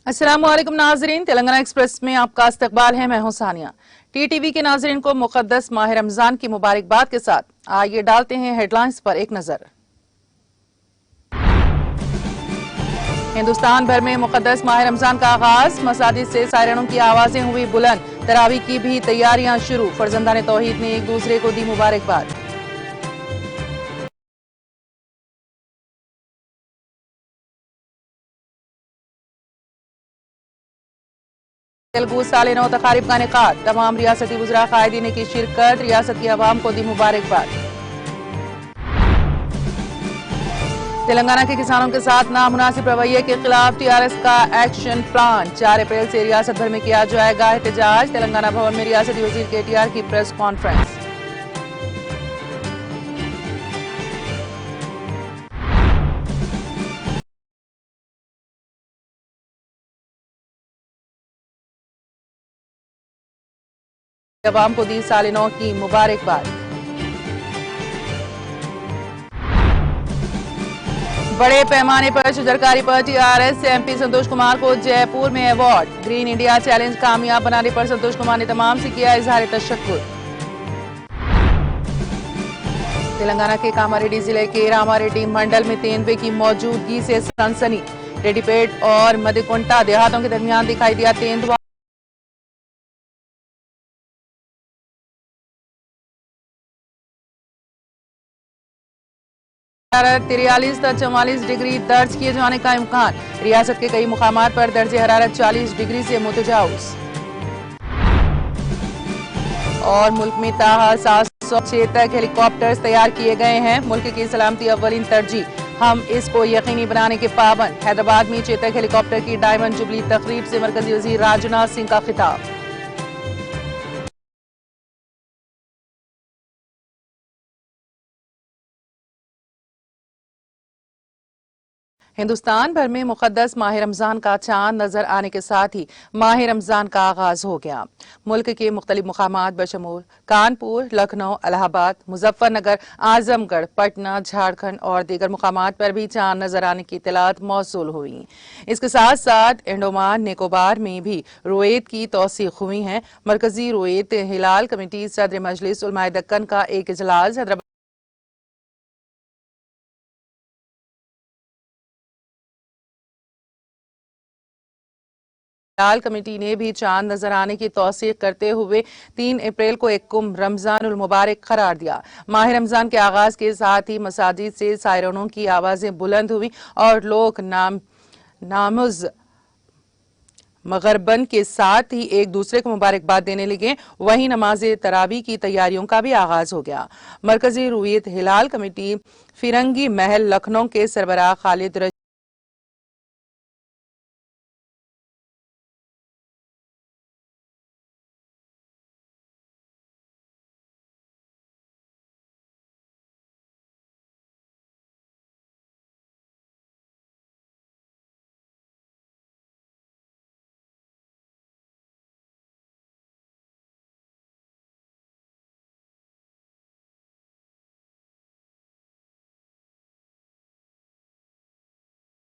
अस्सलामुअलैकुम नाजरीन, तेलंगाना एक्सप्रेस में आपका इस्तकबाल है। मैं हूं सानिया। टीटीवी के नाजरीन को मुकद्दस माह रमजान की मुबारकबाद के साथ आइए डालते हैं हेडलाइंस पर एक नजर। हिंदुस्तान भर में मुकद्दस माह रमजान का आगाज, मसाजिद से सायरनों की आवाजें हुई बुलंद, तरावी की भी तैयारियां शुरू। फर्जंदान तौहीद ने एक दूसरे को दी मुबारकबाद। तेलुगु साल नौ तकारीब का इनेकाद, तमाम रियासती वुज़रा कायदीन की शिरकत, रियासत की आवाम को दी मुबारकबाद। तेलंगाना के किसानों के साथ नामुनासिब रवैये के खिलाफ टीआरएस का एक्शन प्लान, 4 अप्रैल से रियासत भर में किया जाएगा एहतजाज। तेलंगाना भवन में रियासती वजीर केटीआर की प्रेस कॉन्फ्रेंस। अवाम को दी साल नौ की मुबारकबाद। बड़े पैमाने पर शजरकारी पर टीआरएस से एमपी संतोष कुमार को जयपुर में अवार्ड। ग्रीन इंडिया चैलेंज कामयाब बनाने पर संतोष कुमार ने तमाम से किया इजहार तशक्कुर। तेलंगाना के कामारेड्डी जिले के रामारेड्डी मंडल में तेंदुए की मौजूदगी से सनसनी। रेड्डीपेट और मदिकुंटा देहातों के दरमियान दिखाई दिया तेंदुआ। हरारत 43 तक 44 डिग्री दर्ज किए जाने का इम्कान। रियासत के कई मुकामात पर दर्ज हरारत 40 डिग्री से मुतजाउज। और मुल्क में ताहा 700 चेतक हेलीकॉप्टर्स तैयार किए गए हैं। मुल्क की सलामती अव्वलीन तरजीह, हम इसको यकीनी बनाने के पाबंद। हैदराबाद में चेतक हेलीकॉप्टर की डायमंड जुबली तकरीब से मरकजी वजीर राजनाथ सिंह का खिताब। हिंदुस्तान भर में मुकद्दस माह रमजान का चांद नजर आने के साथ ही माह रमजान का आगाज हो गया। मुल्क के मुख्तलिफ मुकामात बशमूल कानपुर, लखनऊ, इलाहाबाद, मुजफ्फरनगर, आजमगढ़, पटना, झारखंड और दीगर मुकामात पर भी चांद नजर आने की इत्तलात मौसूल हुई। इसके साथ साथ अंडमान निकोबार में भी रुयत की तौसीक हुई है। मरकजी रुयत हिलाल कमेटी सदर मजलिस उलमाए दक्कन का एक इजलास हैदराबाद लाल कमेटी ने भी चांद नजर आने की तौसीक करते हुए 3 अप्रैल को एक कुंभ रमजानुल मुबारक करार दिया। माह रमजान के आगाज के साथ ही मसाजिद से सायरनों की आवाजें बुलंद हुई और लोग नामुज मगरबन के साथ ही एक दूसरे को मुबारकबाद देने लगे। वहीं नमाज तरावी की तैयारियों का भी आगाज हो गया। मरकजी रुयत हिलाल कमेटी फिरंगी महल लखनऊ के सरबराह खालिद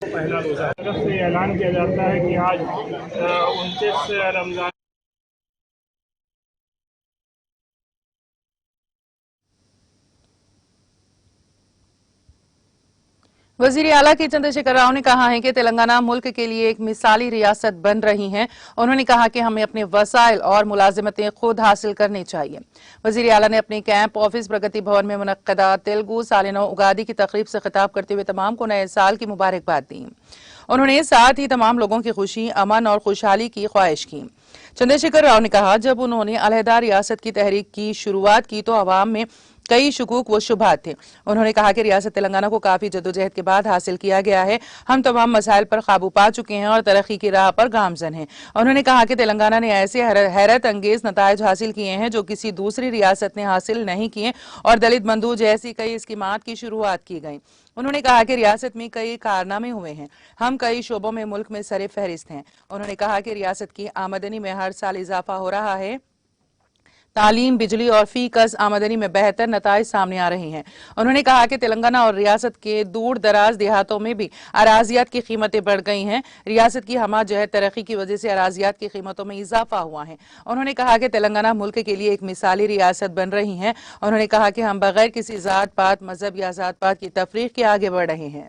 पहला रोजा से ऐलान किया जाता है कि आज 29 रमजान वजीर आला के चंद्रशेखर राव ने कहा है कि तेलंगाना मुल्क के लिए एक मिसाली रियासत बन रही है। उन्होंने कहा कि हमें अपने वसाइल और मुलाजिमतें खुद हासिल करनी चाहिए। वजीर आला ने अपने कैंप ऑफिस प्रगति भवन में मुनक्कदा तेलुगु साल नौ उगादी की तकरीब से खिताब करते हुए तमाम को नए साल की मुबारकबाद दी। उन्होंने साथ ही तमाम लोगों की खुशी, अमन और खुशहाली की ख्वाहिश की। चंद्रशेखर राव ने कहा, जब उन्होंने अलहदा रियासत की तहरीक की शुरुआत की तो अवाम में कई शुकूक व शुबहात थे। उन्होंने कहा कि रियासत तेलंगाना को काफी जदोजहद के बाद हासिल किया गया है। हम तमाम मसाइल पर काबू पा चुके हैं और तरक्की की राह पर गामजन हैं। उन्होंने कहा कि तेलंगाना ने ऐसे हैरत अंगेज नतायज हासिल किए हैं जो किसी दूसरी रियासत ने हासिल नहीं किए और दलित बंधु जैसी कई स्कीमात की शुरुआत की गई। उन्होंने कहा कि रियासत में कई कारनामे हुए हैं। हम कई शोबों में मुल्क में सरे फहरिस्त हैं। उन्होंने कहा कि रियासत की आमदनी में हर साल इजाफा हो रहा है। तालीम, बिजली और फी कस आमदनी में बेहतर नताइज सामने आ रहे हैं। उन्होंने कहा कि तेलंगाना और रियासत के दूर दराज देहातों में भी अराजियात की कीमतें बढ़ गई हैं। रियासत की हमाजहत तरक्की की वजह से अराजियात की कीमतों में इजाफा हुआ है। उन्होंने कहा कि तेलंगाना मुल्क के लिए एक मिसाली रियासत बन रही है। उन्होंने कहा कि हम बगैर किसी जात पात, मजहब या जात पात की तफरीक के आगे बढ़ रहे हैं।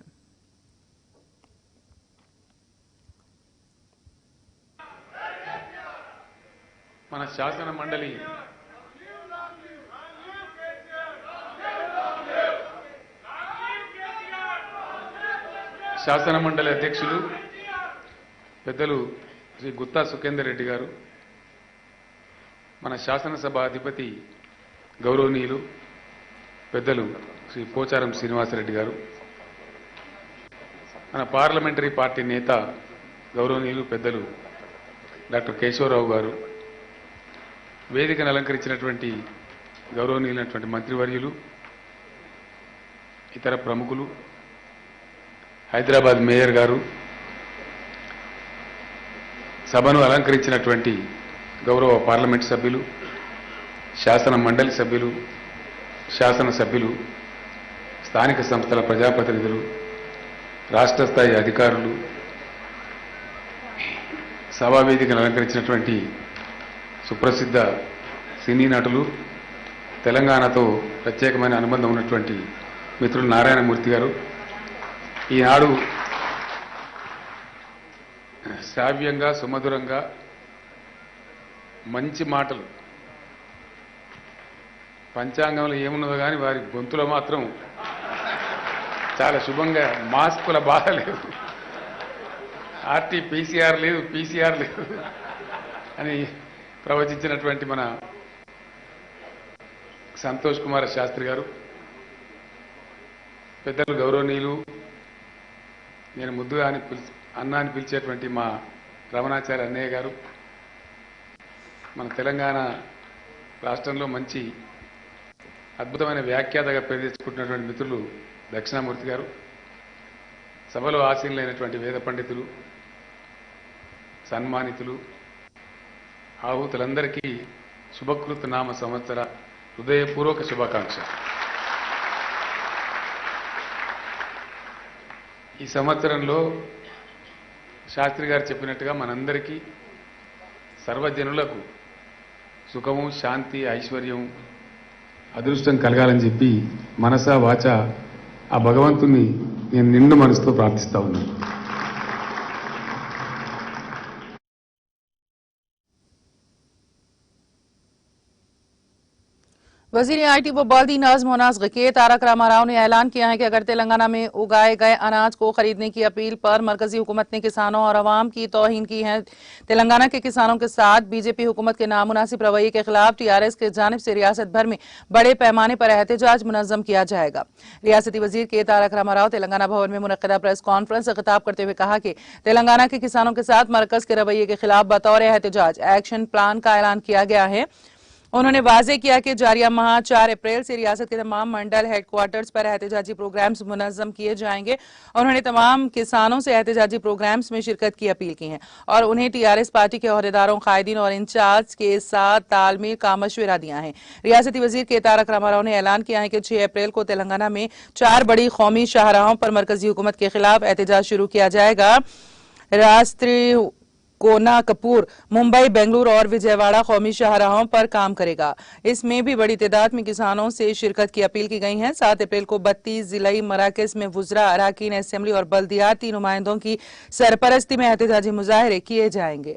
మన శాసన మండలి అధ్యక్షులు పెద్దలు శ్రీ గుత్తా సుఖేందర్ రెడ్డి గారు, మన శాసనసభ అధిపతి గౌరవనీయులు పెద్దలు శ్రీ పోచారం శ్రీనివాసరెడ్డి గారు, మన పార్లమెంటరీ పార్టీ నేత గౌరవనీయులు పెద్దలు డాక్టర్ కేశవరావు గారు, వేదికను అలంకరించినటువంటి గౌరవనీయులైనటువంటి మంత్రివర్యులు, ఇతర ప్రముఖులు, హైదరాబాద్ మేయర్ గారు, సభను అలంకరించినటువంటి గౌరవ పార్లమెంట్ సభ్యులు, శాసన మండలి సభ్యులు, శాసన సభ్యులు, స్థానిక సంస్థల ప్రజాప్రతినిధులు, రాష్ట్ర స్థాయి అధికారులు, సభా వేదికను అలంకరించినటువంటి సుప్రసిద్ధ సినీ నటులు, తెలంగాణతో ప్రత్యేకమైన అనుబంధం ఉన్నటువంటి మిత్రులు నారాయణమూర్తి గారు, ఈనాడు శ్రావ్యంగా సుమధురంగా మంచి మాటలు, పంచాంగంలో ఏమున్నదో కానీ వారి గొంతులో మాత్రం చాలా శుభంగా మాస్కుల బాధ లేదు, పీసీఆర్ లేదు అని ప్రవచించినటువంటి మన సంతోష్ కుమార్ శాస్త్రి గారు, పెద్దలు గౌరవనీయులు, నేను ముద్దుగా అన్నా అని పిలిచేటువంటి మా రమణాచార్య అన్నయ్య గారు, మన తెలంగాణ రాష్ట్రంలో మంచి అద్భుతమైన వ్యాఖ్యాతగా పేరు తెచ్చుకుంటున్నటువంటి మిత్రులు దక్షిణామూర్తి గారు, సభలో ఆసీనులైనటువంటి వేద పండితులు, సన్మానితులు, ఆహూతులందరికీ శుభకృత నామ సంవత్సర హృదయపూర్వక శుభాకాంక్ష. ఈ సంవత్సరంలో శాస్త్రి గారు చెప్పినట్టుగా మనందరికీ, సర్వజనులకు సుఖము, శాంతి, ఐశ్వర్యం, అదృష్టం కలగాలని చెప్పి మనసా వాచ ఆ భగవంతుని నేను నిండు మనసుతో ప్రార్థిస్తా ఉన్నాను. वजीर आईटी व बल्दी नज़्म और नस्क के तारक रामाराव ने ऐलान किया है कि अगर तेलंगाना में उगाए गए अनाज को खरीदने की अपील पर मरकजी हुकूमत ने किसानों और अवाम की तौहीन की है, तेलंगाना के किसानों के साथ बीजेपी हुकूमत के नामुनासिब रवैये के खिलाफ टीआरएस की जानिब से रियासत भर में बड़े पैमाने पर एहतजाज मुनज़्ज़म किया जाएगा। रियासती वजीर के तारक रामाराव तेलंगाना भवन में मुनक्किदा प्रेस कॉन्फ्रेंस से खिताब करते हुए कहा कि तेलंगाना के किसानों के साथ मरकज के रवैये के खिलाफ बतौर एहतजाज एक्शन प्लान का ऐलान किया गया है। उन्होंने वाजे किया कि जारिया माह 4 अप्रैल से रियासत के तमाम मंडल हेडक्वार्टर्स पर एहतजाजी प्रोग्राम्स मुनज़्ज़म किए जाएंगे। उन्होंने तमाम किसानों से एहतजाजी प्रोग्राम्स में शिरकत की अपील की है और उन्हें टीआरएस पार्टी के ओहदेदारों, कायदीन और इंचार्ज के साथ तालमेल का मशवरा दिया है। रियासती वजीर के तारक रामाराव ने ऐलान किया है कि 6 अप्रैल को तेलंगाना में 4 बड़ी कौमी शाहराहों पर मरकजी हुकूमत के खिलाफ एहतजाज शुरू किया जाएगा। राष्ट्रीय कोना कपूर मुंबई, बेंगलुरु और विजयवाड़ा कौमी शाहराहों पर काम करेगा। इसमें भी बड़ी तादाद में किसानों से शिरकत की अपील की गई है। 7 अप्रैल को 32 जिलाई मराकज में वुज़रा, अराकीन असेंबली और बल्दियाती नुमाइंदों की सरपरस्ती में एहतजाजी मुजाहरे किए जाएंगे।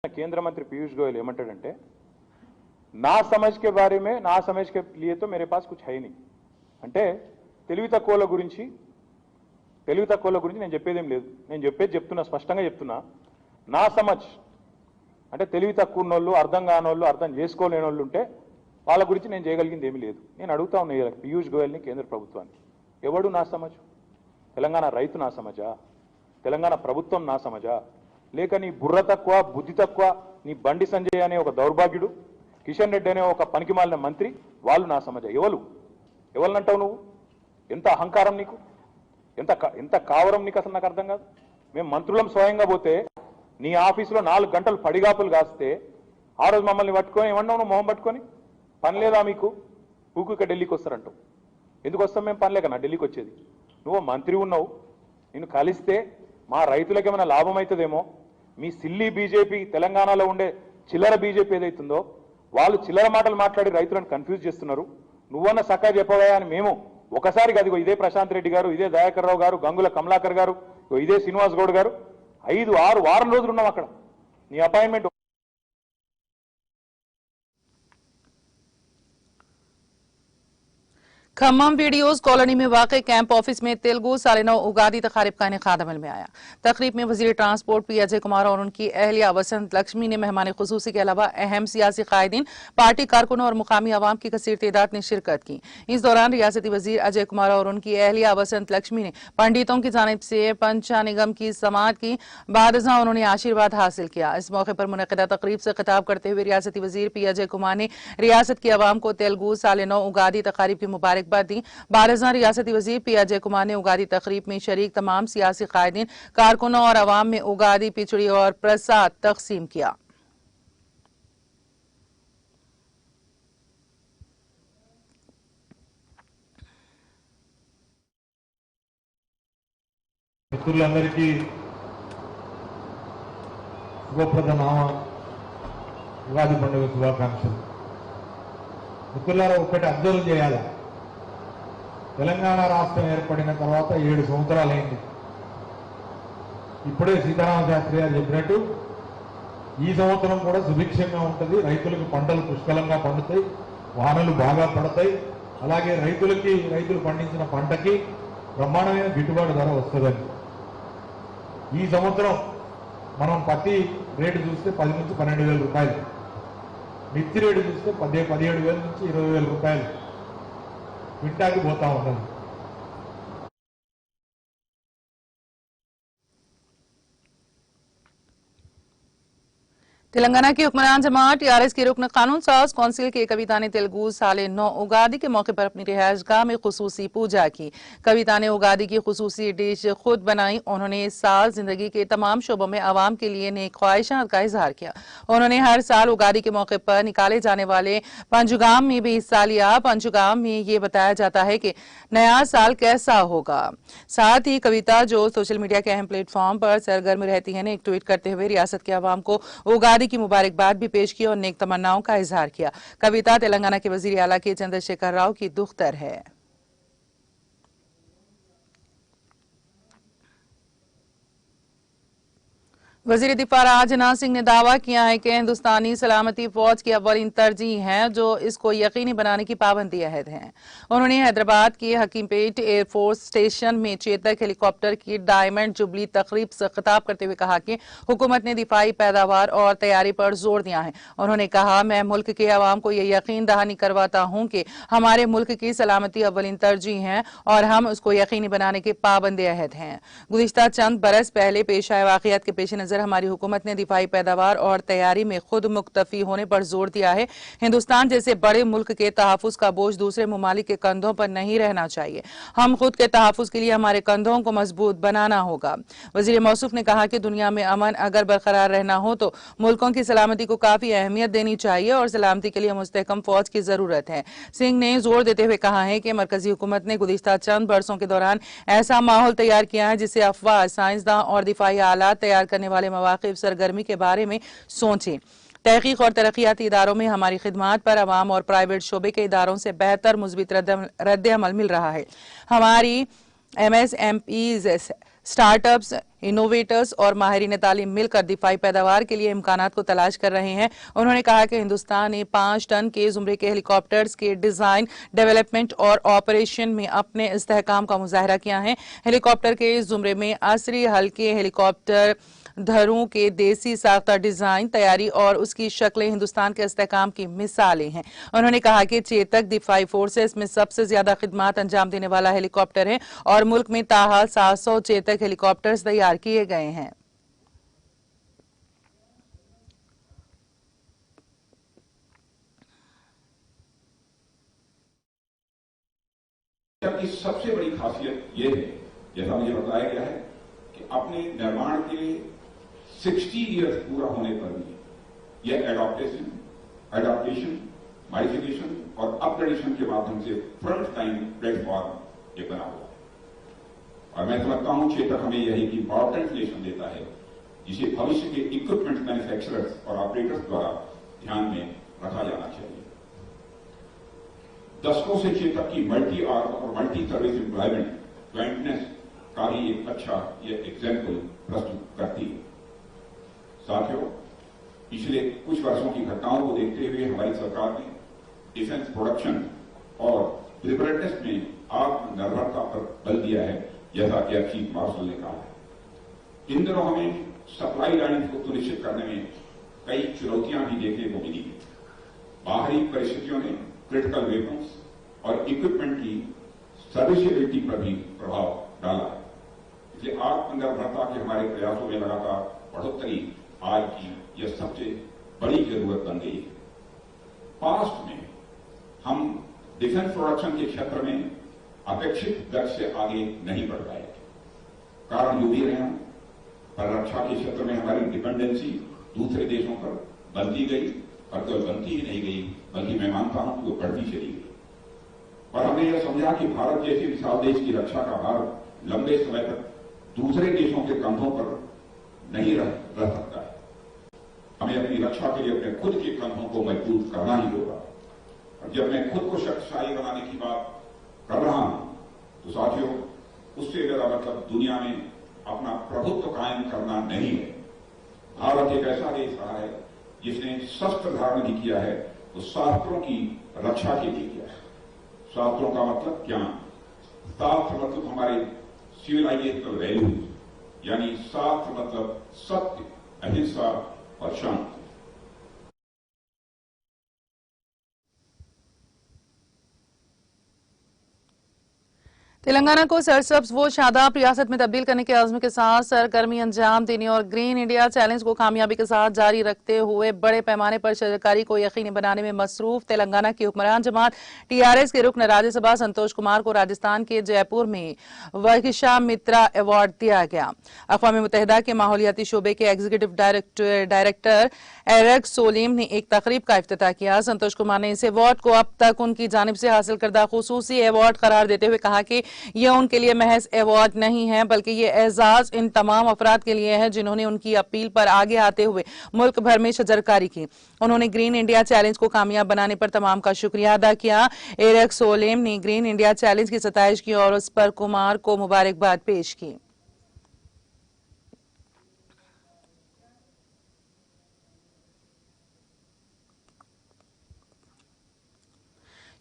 केंद्र मंत्री पीयूष गोयल ఏమంటాడంటే నా సమజ్ के बारे में నా समझ के लिए तो मेरे पास कुछ है ही नहीं అంటే తెలివి తక్కువల గురించి నేను చెప్పేదేం లేదు। నేను చెప్తున్నా, స్పష్టంగా చెప్తున్నా, నా సమజ్ అంటే తెలివి తక్కువ ఉన్నోళ్ళు, అర్థం కానోళ్ళు, అర్థం చేసుకోలేనోళ్ళు ఉంటే వాళ్ళ గురించి నేను చేయగలిగింది ఏమీ లేదు। నేను అడుగుతా ఉన్నా పీయూష్ గోయల్ని, కేంద్ర ప్రభుత్వాన్ని, ఎవడు నా సమజ్? తెలంగాణ రైతు నా సమజా? తెలంగాణ ప్రభుత్వం నా సమజా? లేక నీ బుర్ర తక్కువ, బుద్ధి తక్కువ, నీ బండి సంజయ్ అనే ఒక దౌర్భాగ్యుడు, కిషన్ రెడ్డి అనే ఒక పనికిమాలిన మంత్రి, వాళ్ళు నా సమజా? ఎవరినంటావు నువ్వు? ఎంత అహంకారం నీకు, ఎంత కావరం నీకు, అసలు నాకు అర్థం కాదు। మేము మంత్రులం స్వయంగా పోతే నీ ఆఫీసులో 4 గంటలు పడిగాపులు కాస్తే ఆ రోజు మమ్మల్ని పట్టుకొని ఏమన్నావు నువ్వు మొహం పట్టుకొని పని లేదా మీకు ఊకు ఇక్కడ ఢిల్లీకి వస్తారంటావు ఎందుకు వస్తాం మేము పని లేక నా ఢిల్లీకి వచ్చేది నువ్వు మంత్రి ఉన్నావు నిన్ను కలిస్తే మా రైతులకు ఏమైనా లాభం అవుతుందేమో మీ సిల్లీ బీజేపీ తెలంగాణలో ఉండే చిల్లర బీజేపీ ఏదైతుందో వాళ్ళు చిల్లర మాటలు మాట్లాడి రైతులను కన్ఫ్యూజ్ చేస్తున్నారు నువ్వన్న సక్క చెప్పవా అని మేము ఒకసారి అదిగో ఇదే ప్రశాంత్ రెడ్డి గారు ఇదే దయాకర్ రావు గారు గంగుల కమలాకర్ గారు ఇదే శ్రీనివాస్ గౌడ్ గారు 5-6 వారం రోజులు ఉన్నాం అక్కడ నీ అపాయింట్మెంట్ खम्मम वीडियोज कॉलोनी में वाक़ कैंप ऑफिस में तेलुगु साल नौ उगादी तकारीब का इनेकाद अमल में आया। तकरीब में वजीर ट्रांसपोर्ट पी अजय कुमार और उनकी अहलिया वसंत लक्ष्मी ने मेहमान खुसूसी के अलावा अहम सियासी कायदीन पार्टी कारकुनों और मुकामी आवाम की कसीर तादाद ने शिरकत की। इस दौरान रियासती वजीर अजय कुमार और उनकी अहलिया वसंत लक्ष्मी ने पंडितों की जानिब से पंचा निगम की समाअत की बाद उन्होंने आशीर्वाद हासिल किया। इस मौके पर मुनक़िदा तकरीब से खिताब करते हुए रियासती वजीर पी अजय कुमार ने रियासत की आवाम को तेलुगु साल नौ उगादी तकारीब की मुबारक दी। बारजा रियासती वजीर पी अजय कुमार ने उगादी तकरीब में शरीक तमाम सियासी कायदीन कारकुनों और अवाम में उगादी पिचड़ी और प्रसाद तकसीम किया। మిత్రులందరికీ శుభప్రదమైన ఉగాది పండుగ శుభాకాంక్షలు. మిత్రులారా ఒకటి అబ్జర్వ్ చేయాలి. తెలంగాణ రాష్ట్రం ఏర్పడిన తర్వాత 7 సంవత్సరాలైంది. ఇప్పుడే సీతారామ శాస్త్రి గారు చెప్పినట్టు ఈ సంవత్సరం కూడా సుభిక్షంగా ఉంటుంది. రైతులకు పంటలు పుష్కలంగా పండుతాయి, వానలు బాగా పడతాయి. అలాగే రైతులు పండించిన పంటకి బ్రహ్మాండమైన గిట్టుబాటు ధర వస్తుందని. ఈ సంవత్సరం మనం పత్తి రేటు చూస్తే 10 నుంచి 12,000 రూపాయలు, మిర్చి రేటు చూస్తే 17,000 నుంచి 20,000 రూపాయలు క్వింటాల్కి పోతా ఉన్నది. तेलंगाना की हुक्मरान जमात टीआरएस के रुकन कानून साज कौंसिल के कविता ने तेलुगु साल नौ उगादी के मौके पर अपनी रिहायशगाह में खुसूसी पूजा की। कविता ने उगादी की खुसूसी डिश खुद बनाई। उन्होंने इस साल जिंदगी के तमाम शोबों में आवाम के लिए नेक ख्वाहिशात का इजहार किया। उन्होंने हर साल उगादी के मौके पर निकाले जाने वाले पंचगाम में भी हिस्सा लिया। पंचगाम में ये बताया जाता है कि नया साल कैसा होगा। साथ ही कविता जो सोशल मीडिया के अहम प्लेटफॉर्म पर सरगर्म रहती है ने एक ट्वीट करते हुए रियासत के आवाम को उगादी की मुबारकबाद भी पेश की और नेक तमन्नाओं का इजहार किया। कविता तेलंगाना के वजीर आला के चंद्रशेखर राव की दुख्तर है। वजीर दिफा राजनाथ सिंह ने दावा किया है कि हिंदुस्तानी सलामती फौज की अव्वलीन तरजीह है जो इसको यकीनी बनाने की पाबंदी अहद है। उन्होंने हैदराबाद के हकीमपेट एयरफोर्स स्टेशन में चेतक हेलीकॉप्टर की डायमंड जुबली तकरीब से खिताब करते हुए कहा कि हुकूमत ने दिफाई पैदावार और तैयारी पर जोर दिया है। उन्होंने कहा, मैं मुल्क के अवाम को यह यकीन दहानी करवाता हूँ कि हमारे मुल्क की सलामती अव्वलीन तरजीह है और हम उसको यकीनी बनाने के पाबंद अहद हैं। गुज़िश्ता चंद बरस पहले पेश आए वाक़ियात के पेश नजर हमारी हुकूमत ने दिफाई पैदावार और तैयारी में खुद मुक्तफी होने पर जोर दिया है। हिंदुस्तान जैसे बड़े मुल्क के तहफ़्फ़ुज़ का बोझ दूसरे ममालिक के कंधों पर नहीं रहना चाहिए। हम खुद के तहफ़्फ़ुज़ के लिए हमारे कंधों को मजबूत बनाना होगा। वज़ीर मौसूफ ने कहा कि दुनिया में अमन अगर बरकरार रहना हो तो मुल्कों की सलामती को काफी अहमियत देनी चाहिए और सलामती के लिए मुस्तहकम फौज की जरूरत है। सिंह ने जोर देते हुए कहा है कि मरकजी हुकूमत ने गुज़िश्ता चंद बरसों के दौरान ऐसा माहौल तैयार किया है जिससे अफवाह, साइंसदान और दिफाई आलात तैयार करने वाले मवाक़िफ़ सरगर्मी के बारे में सोचें। तहकीक और तरक्याती इदारों में हमारी खिदमात पर अवाम और प्राइवेट शोबे के इदारों से बेहतर मुस्बित रद्द अमल मिल रहा है। हमारी MSMEs, स्टार्टअप्स, इनोवेटर्स और माहिरीन तालीम मिलकर दिफाई पैदावार के लिए इम्कानात को तलाश कर रहे हैं। उन्होंने कहा कि हिंदुस्तान ने 5 टन के जुमरे के हेलीकॉप्टर्स के डिजाइन, डेवलपमेंट और ऑपरेशन में अपने इस्तेहकाम का मुजाहरा किया है। हेलीकॉप्टर के जुमरे में असरी हल्के हेलीकॉप्टर धरों के देसी साख्ता डिजाइन, तैयारी और उसकी शक्लें हिंदुस्तान के इस्तेहकाम की मिसालें हैं। उन्होंने कहा कि चेतक दिफाई फोर्सेस में सबसे ज्यादा खिदमात अंजाम देने वाला हेलीकॉप्टर है और मुल्क में ताहाल 700 चेतक हेलीकॉप्टर्स तैयार किए गए हैं। की सबसे बड़ी खासियत यह है, जैसा मुझे बताया गया है, कि अपने निर्माण के 60 इयर्स पूरा होने पर भी यह एडॉप्टेशन, मॉडिफिकेशन और अपग्रेडेशन के माध्यम से फ्रंट लाइन प्लेटफॉर्म ये बना हुआ है। और मैं समझता हूं चेतक हमें यह एक इंपॉर्टेंट लेसन देता है जिसे भविष्य के इक्विपमेंट मैन्युफैक्चरर्स और ऑपरेटर्स द्वारा ध्यान में रखा जाना चाहिए। दशकों से चेतक की मल्टी आर्म और मल्टी सर्विस एम्प्लॉयमेंट ज्वाइंटनेस का भी एक अच्छा यह एग्जाम्पल प्रस्तुत करती है। साथियों, पिछले कुछ वर्षों की घटनाओं को देखते हुए हमारी सरकार ने डिफेंस प्रोडक्शन और प्रिपरेटनेस में आत्मनिर्भरता पर बल दिया है, जैसा कि चीफ मार्शल ने कहा है। इन दिनों हमें सप्लाई लाइन को सुनिश्चित करने में कई चुनौतियां भी देखने को मिली है। बाहरी परिस्थितियों ने क्रिटिकल वेपन्स और इक्विपमेंट की सर्विसेबिलिटी पर भी प्रभाव डाला है। इसलिए आत्मनिर्भरता के हमारे प्रयासों में लगातार बढ़ोतरी आज की यह सबसे बड़ी जरूरत बन गई है। पास्ट में हम डिफेंस प्रोडक्शन के क्षेत्र में अपेक्षित दर से आगे नहीं बढ़ पाए थे। कारण जो भी रहे हैं, पर रक्षा के क्षेत्र में हमारी डिपेंडेंसी दूसरे देशों पर बनती गई और केवल बनती ही नहीं गई, बल्कि मैं मानता हूं कि वो बढ़ती चली गई। और हमने यह समझा कि भारत जैसे विशाल देश की रक्षा का भार लंबे समय तक दूसरे देशों के कंधों पर नहीं रह सकता है। हमें अपनी रक्षा के लिए अपने खुद के कंधों को मजबूत करना ही होगा। और जब मैं खुद को शक्तिशाली बनाने की बात कर रहा हूं, तो साथियों, उससे मेरा मतलब दुनिया में अपना प्रभुत्व कायम करना नहीं है। भारत एक ऐसा देश रहा है जिसने शस्त्र धारण भी किया है, तो शास्त्रों की रक्षा के लिए किया है। शास्त्रों का मतलब ज्ञान, शास्त्र मतलब हमारे सिविलाइजेशनल वैल्यूज, यानी शास्त्र मतलब सत्य, अहिंसा और शांति। तेलंगाना को सरसब्ज व शादाब रियासत में तब्दील करने के अज़्म के साथ सरगर्मी अंजाम देने और ग्रीन इंडिया चैलेंज को कामयाबी के साथ जारी रखते हुए बड़े पैमाने पर शजरकारी को यकीनी बनाने में मसरूफ तेलंगाना की हुक्मरान जमात टीआरएस के रुकन राज्यसभा संतोष कुमार को राजस्थान के जयपुर में वर्षा मित्रा अवार्ड दिया गया। अक़वाम मुत्तहिदा के माहौलियाती शोबे के एग्जीक्यूटिव डायरेक्टर एरक सोलीम ने एक तकरीब का इफ्तिताह किया। संतोष कुमार ने इस अवार्ड को अब तक उनकी जानिब से हासिल करदा खुसूसी अवार्ड करार देते हुए कहा कि यह उनके लिए महज अवार्ड नहीं है, बल्कि ये एजाज इन तमाम अफराद के लिए है जिन्होंने उनकी अपील पर आगे आते हुए मुल्क भर में शजरकारी की। उन्होंने ग्रीन इंडिया चैलेंज को कामयाब बनाने पर तमाम का शुक्रिया अदा किया। एरक सोलेम ने ग्रीन इंडिया चैलेंज की सताइश की और उस पर कुमार को मुबारकबाद पेश की।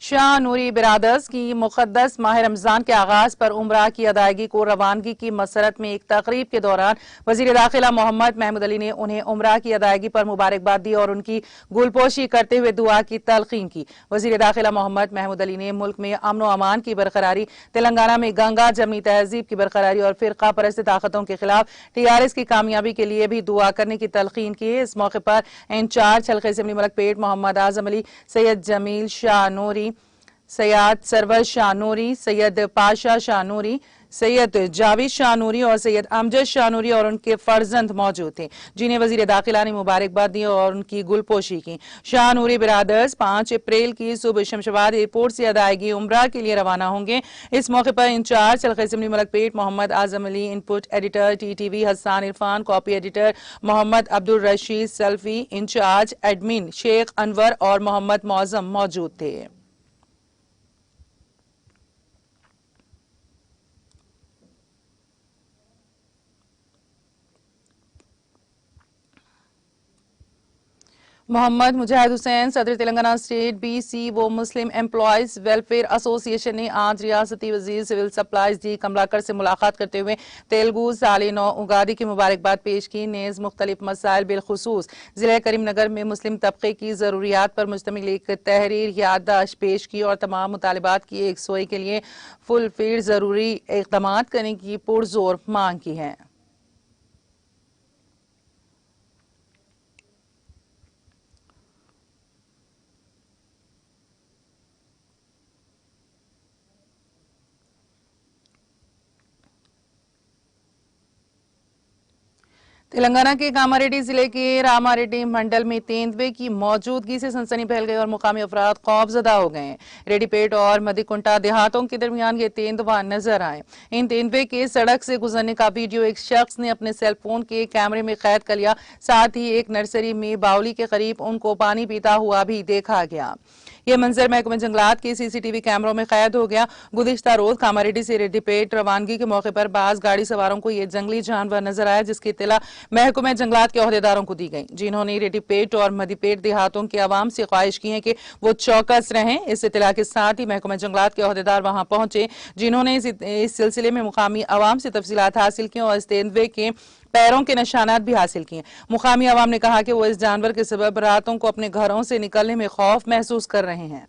शाह नूरी बिरादर्स की मुक़द्दस माह रमजान के आगाज पर उम्रा की अदायगी को रवानगी की मसरत में एक तकरीब के दौरान वजीर दाखिला मोहम्मद महमूद अली ने उन्हें उम्रा की अदायगी पर मुबारकबाद दी और उनकी गुलपोशी करते हुए दुआ की तलकीन की। वजीर दाखिला मोहम्मद महमूद अली ने मुल्क में अमन व अमान की बरकरारी, तेलंगाना में गंगा जमनी तहजीब की बरकरारी और फिरका परस्त ताकतों के खिलाफ टीआरएस की कामयाबी के लिए भी दुआ करने की तलकीन की। इस मौके पर इंचार्ज हल्के असेंबली मलकपेट मोहम्मद आजम अली, सैयद जमील शाह नूरी, सैयद सरवर शाह नूरी, सैयद पाशा शाह नूरी, सैयद जावेद शाह नूरी और सैयद अमजद शाह नूरी और उनके फर्जंद मौजूद थे, जिन्हें वजीर दाखिला ने मुबारकबाद दी और उनकी गुलपोशी की। शाह नूरी बिरादर्स 5 अप्रैल की सुबह शमशाबाद एयरपोर्ट से अदायगी उम्रा के लिए रवाना होंगे। इस मौके पर इंचार्ज हल्का assembly Malakpet Mohammed Azam Ali, input editor TTV Hasan Irfan, copy editor Mohammed Abdul Rasheed Salfi, incharge admin Sheikh Anwar और मोहम्मद मौजम मौजूद थे। मोहम्मद मुजाहिद हुसैन सदर तेलंगाना स्टेट बीसी व मुस्लिम एम्प्लॉयज वेलफेयर एसोसिएशन ने आज रियासती वजीर सिविल सप्लाईज डी कमलाकर से मुलाकात करते हुए तेलुगु साल नौ उगादी की मुबारकबाद पेश की। नेज मुख्तलिफ मसाइल बिलखुसूस जिला करीमनगर में मुस्लिम तबके की जरूरियात पर मुश्तमिल एक तहरीर याददाश्त पेश की और तमाम मुतालिबात की एक सोई के लिए फुलफिल जरूरी इकदाम करने की पुरजोर मांग की है। तेलंगाना के कामारेड्डी जिले के रामारेड्डी मंडल में तेंदुए की मौजूदगी से सनसनी फैल गई और मुकामी अफराद खौफजदा हो गए हैं। रेड्डीपेट और मदिकुंटा देहातों के दरमियान ये तेंदुआ नजर आए। इन तेंदुए के सड़क से गुजरने का वीडियो एक शख्स ने अपने सेलफोन के कैमरे में कैद कर लिया। साथ ही एक नर्सरी में बावली के करीब उनको पानी पीता हुआ भी देखा गया। ये मंजर महकमे जंगलात के सीसीटीवी कैमरों में कैद हो गया। गुज़िश्ता रोज कामारेड्डी से रेड्डीपेट रवानगी के मौके पर बाज गाड़ी सवारों को ये जंगली जानवर नजर आया, जिसकी इत्तला महकमे जंगलात के ओहदेदारों को दी गई, जिन्होंने रेड्डीपेट और मदीपेट देहातों के अवाम से ख्वाहिश की है कि वो चौकस रहें। इस इत्तला के साथ ही महकमे जंगलात के ओहदेदार वहां पहुंचे, जिन्होंने इस सिलसिले में मुकामी अवाम से तफसीलात हासिल की और इस तेंदुए के पैरों के निशानात भी हासिल किए। मुकामी अवाम ने कहा कि वो इस जानवर के सबब रातों को अपने घरों से निकलने में खौफ महसूस कर रहे हैं।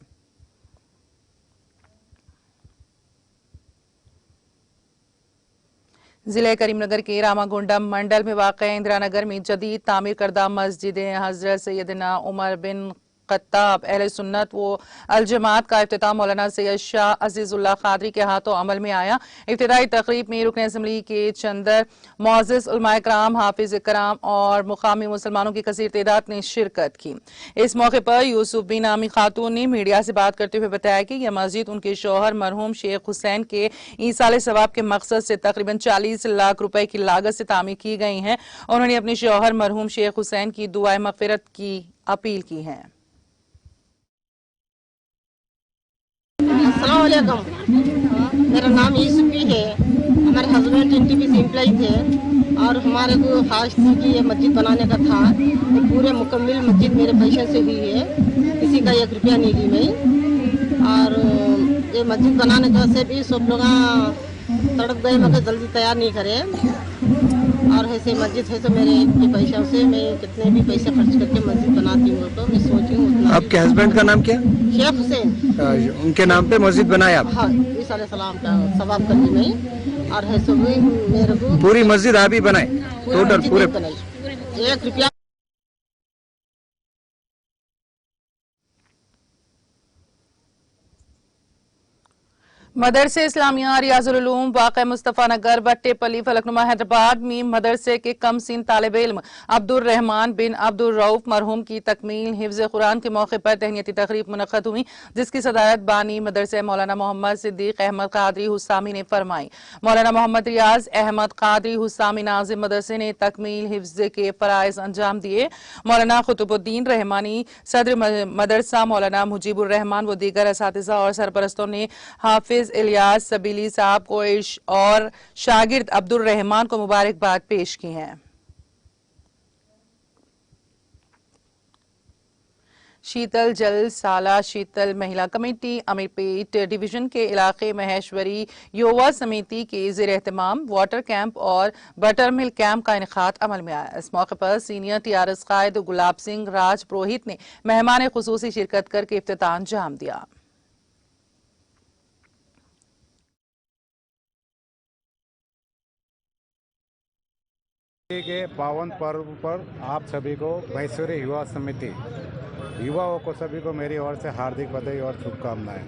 जिले करीमनगर के रामागुंडम मंडल में वाक़ इंदिरा नगर में जदीद तामीर करदा मस्जिद हजरत सैयदना उमर बिन खत्ताब अहले सुन्नत व अल जमात का इफ्तिताह मौलाना सैयद शाह अजीजुल्लाह कादरी के हाथों अमल में आया। इफ्तिताई तकरीब में रुकन असम्बली के चंदर मोअज़्ज़िज़ उलमाए कराम, हाफिज कराम और मुकामी मुसलमानों की कसीर तादाद ने शिरकत की। इस मौके पर यूसुफ बिन नामी खातून ने मीडिया से बात करते हुए बताया कि यह मस्जिद उनके शौहर मरहूम शेख हुसैन के ईसाले सवाब के मकसद से तकरीबन 40 लाख रुपए की लागत से तामीर की गई है। उन्होंने अपने शौहर मरहूम शेख हुसैन की दुआए मग़फ़िरत की अपील की है। अस्सलाम वालेकुम, मेरा नाम यूसुफी है। हमारे हस्बैंड एनटीपी से एम्प्लॉय थे और हमारे को ख्वाहिश थी कि ये मस्जिद बनाने का था। ये पूरे मुकम्मल मस्जिद मेरे पैसे से हुई है, किसी का 1 रुपया नहीं ली मैं। और ये मस्जिद बनाने के वजह से भी सब लोग तड़प गए, मगर जल्दी तैयार नहीं करे। और ऐसे मस्जिद है तो मेरे के पैसों से मैं कितने भी पैसे खर्च करके मस्जिद बनाती हूँ, तो मैं सोची हूँ। आपके हस्बैंड का नाम क्या? शेख हुसैन। उनके नाम पे मस्जिद बनाया आप? हाँ, ईसा सलाम का सवाब कर दी मैं। और है सो मेरे को पूरी मस्जिद आप ही बनाए? टोटल पूरे बनाई 1 रुपया। मदरसे इस्लामिया रियाजुल उलूम वाक़ मुस्तफ़ा नगर बट्टेपल्ली फलकनुमा हैदराबाद में मदरसे के कमसिन तालिब इल्म अब्दुल रहमान बिन अब्दुल रऊफ मरहूम की तकमील हिफ्ज़ कुरान के मौके पर तहनीती तकरीब मुनक़्क़द हुई, जिसकी सदारत बानी मदरसे मौलाना मोहम्मद सिद्दीक अहमद कादरी हुस्सामी ने फरमाई। मौलाना मोहम्मद रियाज अहमद कादरी हुस्सामी नाज़िम मदरसे ने तकमील हिफ्ज़ के फ़राइज़ अंजाम दिए। मौलाना खुतुबुद्दीन रहमानी सदर मदरसा मौलाना मुजीबुर रहमान व दीगर असातिज़ा और सरपरस्तों ने हाफिज इलियास सबीली साहब को और शागिर्द अब्दुल रहमान को मुबारकबाद पेश की है। शीतल जल साला शीतल महिला कमेटी अमीरपेट डिवीजन के इलाके महेश्वरी युवा समिति के ज़ेर एहतमाम वाटर कैंप और बटर मिल कैंप का इनेकाद अमल में आया। इस मौके पर सीनियर टीआरएस कायद गुलाब सिंह राज पुरोहित ने मेहमान खुसूसी शिरकत करके इफ्तिताह अंजाम दिया। के पावन पर्व पर आप सभी को महेश्वरी युवा समिति युवाओं को सभी को मेरी ओर से हार्दिक बधाई और शुभकामनाएं।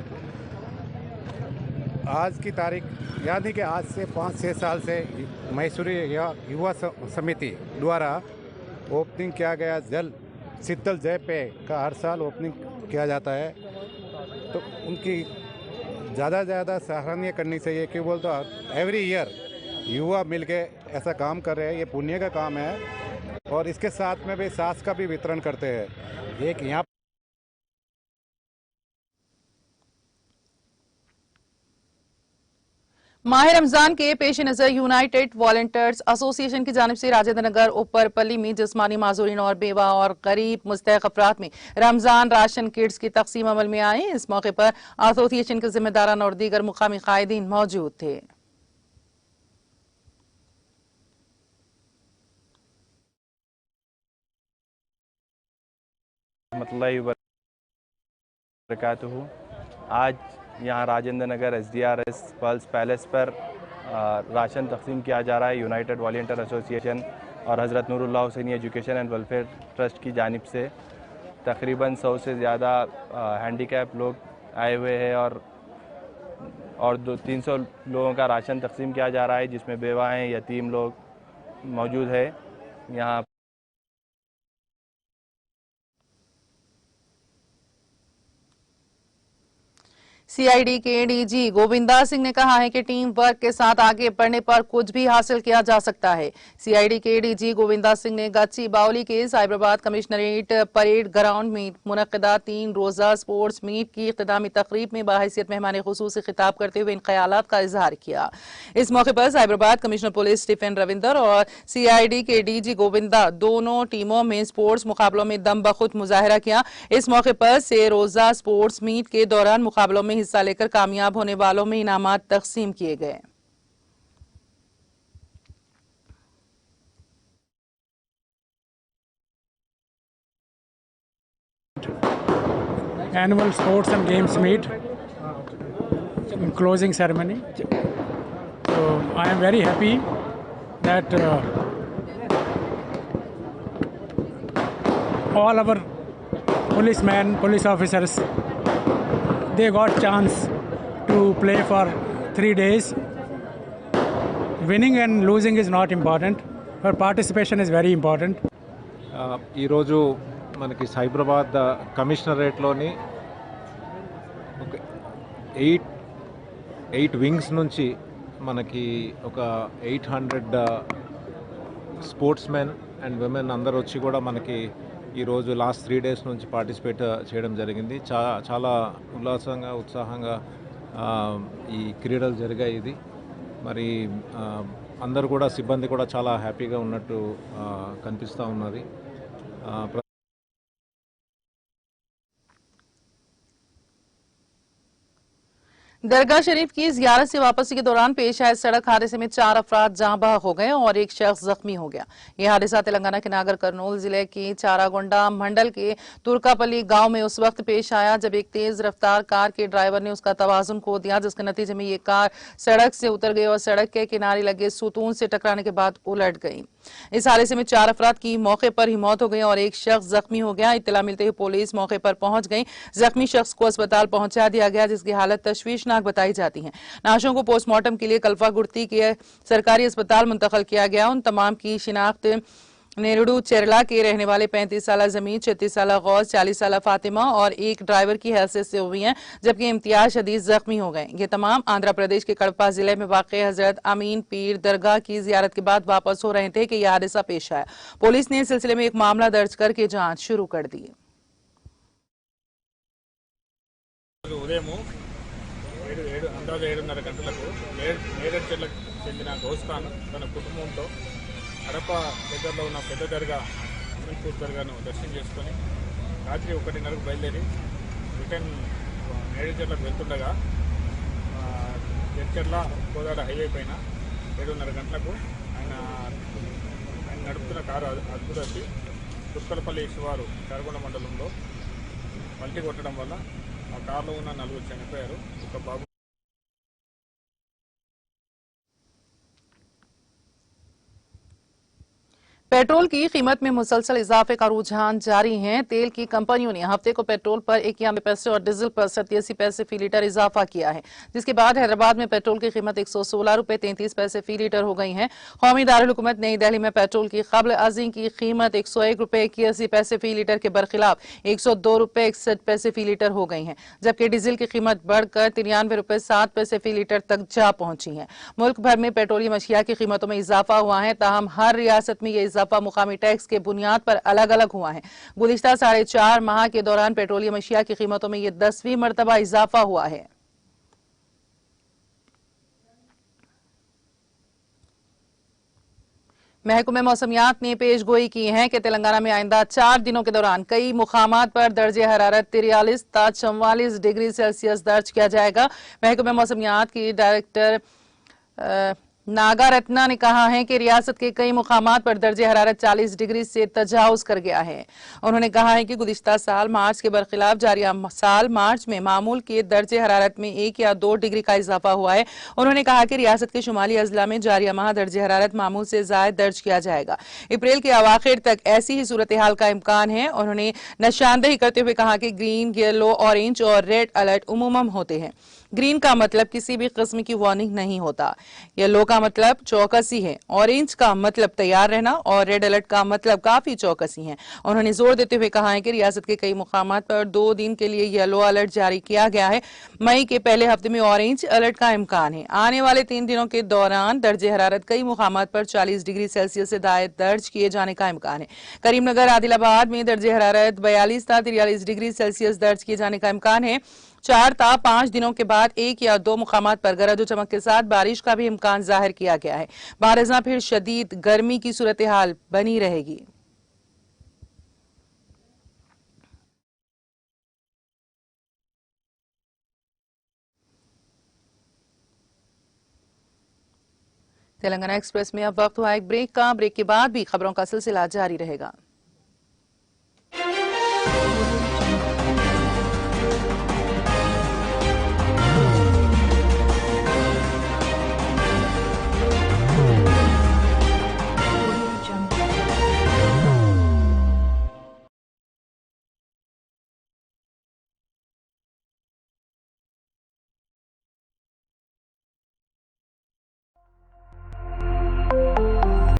आज की तारीख यानी कि आज से 5-6 साल से महेश्वरी युवा समिति द्वारा ओपनिंग किया गया जल शीतल जय पे का हर साल ओपनिंग किया जाता है, तो उनकी ज़्यादा से ज़्यादा सराहनीय करनी चाहिए कि बोल तो एवरी ईयर युवा मिलके ऐसा काम कर रहे हैं। ये पुण्य का काम है और इसके साथ में भी सास का भी वितरण करते हैं। एक यहाँ माह रमजान के पेश नजर यूनाइटेड वॉलंटियर्स एसोसिएशन की जानिब से राजेंद्र नगर ऊपरपल्ली में जिस्मानी माजूरीन और बेवा और गरीब मुस्तहक अफराद में रमजान राशन किट्स की तकसीम अमल में आई। इस मौके पर एसोसिएशन के जिम्मेदारान और दीगर मुकामी कायदीन मौजूद थे। आज यहाँ Rajendra Nagar SDRS pulse palace पर राशन तकसीम किया जा रहा है। यूनाइटेड वॉलंटियर एसोसिएशन और हज़रत Noorullah Hussaini education and welfare trust की जानिब से तकरीबन 100 से ज़्यादा हैंडीकैप लोग आए हुए हैं और 200-300 लोगों का राशन तकसीम किया जा रहा है, जिसमें बेवाएँ यतीम लोग मौजूद है। यहाँ सीआईडी के डीजी गोविंदा सिंह ने कहा है कि टीम वर्क के साथ आगे बढ़ने पर कुछ भी हासिल किया जा सकता है। सीआईडी के डीजी गोविंदा सिंह ने गच्ची बावली के साइबराबाद कमिश्नरेट परेड ग्राउंड में मुनक्किदा 3 रोजा स्पोर्ट्स मीट की इख्तितामी तकरीब में बाहैसियत मेहमान खुसूसी खिताब करते हुए इन ख्यालात का इजहार किया। इस मौके पर Cyberabad commissioner police Stephen Ravinder और सीआईडी के डीजी गोविंदा दोनों टीमों में स्पोर्ट्स मुकाबलों में दम बखुद मुजाहरा किया। इस मौके पर 6 रोजा स्पोर्ट्स मीट के दौरान मुकाबलों में हिस्सा लेकर कामयाब होने वालों में इनामात तकसीम किए गए। Annual sports and games meet closing ceremony. So I am very happy that all our policemen, police officers, they got chance to play for 3 days. Winning and losing is not important, but participation is very important. ఈరోజు మనకి సైబరాబాద్ కమిషనరేట్లోని ఒక 8 wings నుంచి మనకి ఒక 800 sports men and women అందరూ వచ్చి కూడా మనకి ఈరోజు లాస్ట్ 3 డేస్ నుంచి పార్టిసిపేట్ చేయడం జరిగింది. చాలా ఉల్లాసంగా ఉత్సాహంగా ఈ క్రీడలు జరిగాయి. ఇది మరి అందరూ కూడా సిబ్బంది కూడా చాలా హ్యాపీగా ఉన్నట్టు కనిపిస్తూ ఉన్నది. दरगाह शरीफ की ज़ियारत से वापसी के दौरान पेश आए सड़क हादसे में 4 अफराद जाँ बहक हो गए और एक शख्स जख्मी हो गया। यह हादसा तेलंगाना के नागर कर्नूल जिले के चारागोंडा मंडल के तुर्कापल्ली गांव में उस वक्त पेश आया जब एक तेज रफ्तार कार के ड्राइवर ने उसका तवाजुन खो दिया, जिसके नतीजे में ये कार सड़क से उतर गई और सड़क के किनारे लगे सुतून से टकराने के बाद उलट गई। इस हादसे में 4 अफराद की मौके पर ही मौत हो गई और एक शख्स जख्मी हो गया। इत्तला मिलते ही पुलिस मौके पर पहुंच गई। जख्मी शख्स को अस्पताल पहुंचा दिया गया, जिसकी हालत तशवीशनाक बताई जाती है। नाशों को पोस्टमार्टम के लिए कल्फा गुड़ती के सरकारी अस्पताल मुंतकिल किया गया। उन तमाम की शिनाख्त नेरुडू चेरला के रहने वाले 35 साल जमीन, 36 साल गौस, 40 साल फातिमा और एक ड्राइवर की हैसियत से हुई हैं, जबकि इम्तियाज शदीद जख्मी हो गए। ये तमाम आंध्र प्रदेश के कड़पा जिले में वाक़ हजरत अमीन पीर दरगाह की जियारत के बाद वापस हो रहे थे कि यह हादसा पेश आया। पुलिस ने इस सिलसिले में एक मामला दर्ज करके जांच शुरू कर दी। అందాజ 7:30 గంటలకు మేరట్ జిల్లాకు చెందిన గౌస్ఖాన్ తన కుటుంబంతో కడప దగ్గరలో ఉన్న పెద్ద దర్గా అమీన్పూర్ దర్గాను దర్శనం చేసుకొని రాత్రి 1:30కు బయలుదేరి రిటర్న్ మేరట్ జిల్లాకు వెళ్తుండగా జడ్చర్ల కోదాడ హైవే పైన 7:30 గంటలకు ఆయన నడుపుతున్న కారు అదుపుతప్పి తుర్కలపల్లి శివారు చారగొండ మండలంలో పల్టీ కొట్టడం వల్ల ఆ కారులో ఉన్న 4 చనిపోయారు. ఒక బాబు पेट्रोल की कीमत में मुसलसल इजाफे का रुझान जारी है। तेल की कंपनियों ने हफ्ते को पेट्रोल पर 91 पैसे और डीजल पर 87 पैसे फी लीटर इजाफा किया है, जिसके बाद हैदराबाद में पेट्रोल की कीमत 116 रुपए 33 पैसे फी लीटर हो गई है। कौमी दारुल हुकूमत नई दिल्ली में पेट्रोल की कबल अज़ीं की कीमत 101 रुपए 81 पैसे फी लीटर के बरखिलाफ 102 रुपए 61 पैसे फी लीटर हो गई है, जबकि डीजल की कीमत बढ़कर 93 रुपए 7 पैसे फी लीटर तक जा पहुंची है। मुल्क भर में पेट्रोलियम अशिया की कीमतों में इजाफा हुआ है, ताहम हर रियासत में यह इजाफा मुकामी टैक्स के बुनियाद पर अलग अलग हुआ है। गुज़िश्ता 4.5 माह के दौरान पेट्रोलियम अशिया की कीमतों में यह 10वीं मरतबा इजाफा हुआ है। महकमे मौसमियात ने पेशगोई की है कि तेलंगाना में आइंदा 4 दिनों के दौरान कई मुकामात पर दर्जे हरारत 43 ता 44 डिग्री सेल्सियस दर्ज किया जाएगा। महकमे मौसमियात की डायरेक्टर नागा रत्ना ने कहा है कि रियासत के कई मुकामात पर दर्जे हरारत 40 डिग्री से तजावुज कर गया है। उन्होंने कहा है कि गुज़िश्ता साल मार्च के बरखिलाफ जारिया साल मार्च में मामूल के दर्जे हरारत में 1 या 2 डिग्री का इजाफा हुआ है। उन्होंने कहा कि रियासत के शुमाली अजला में जारिया माह दर्जे हरारत मामूल से ज़ायद दर्ज किया जाएगा। अप्रैल के अवाखिर तक ऐसी ही सूरत हाल का इम्कान है। उन्होंने निशानदेही करते हुए कहा कि ग्रीन, येलो, ऑरेंज और रेड अलर्ट उमूमन होते हैं। ग्रीन का मतलब किसी भी किस्म की वार्निंग नहीं होता। येलो का मतलब चौकसी है, ऑरेंज का मतलब तैयार रहना और रेड अलर्ट का मतलब काफी चौकसी है। उन्होंने जोर देते हुए कहा है कि रियासत के कई मुकामात पर 2 दिन के लिए येलो अलर्ट जारी किया गया है। मई के पहले हफ्ते में ऑरेंज अलर्ट का इम्कान है। आने वाले 3 दिनों के दौरान दर्जे हरारत कई मुकामात पर 40 डिग्री सेल्सियस से दर्ज किए जाने का इम्कान है। करीमनगर आदिलाबाद में दर्जे हरारत 42 था 43 डिग्री सेल्सियस दर्ज किए जाने का इम्कान है। 4 था 5 दिनों के बाद 1 या 2 मुकामात पर गरज चमक के साथ बारिश का भी इम्कान जाहिर किया गया है। बारजा फिर शदीद गर्मी की सूरत हाल बनी रहेगी। तेलंगाना एक्सप्रेस में अब वक्त हुआ एक ब्रेक का। ब्रेक के बाद भी खबरों का सिलसिला जारी रहेगा।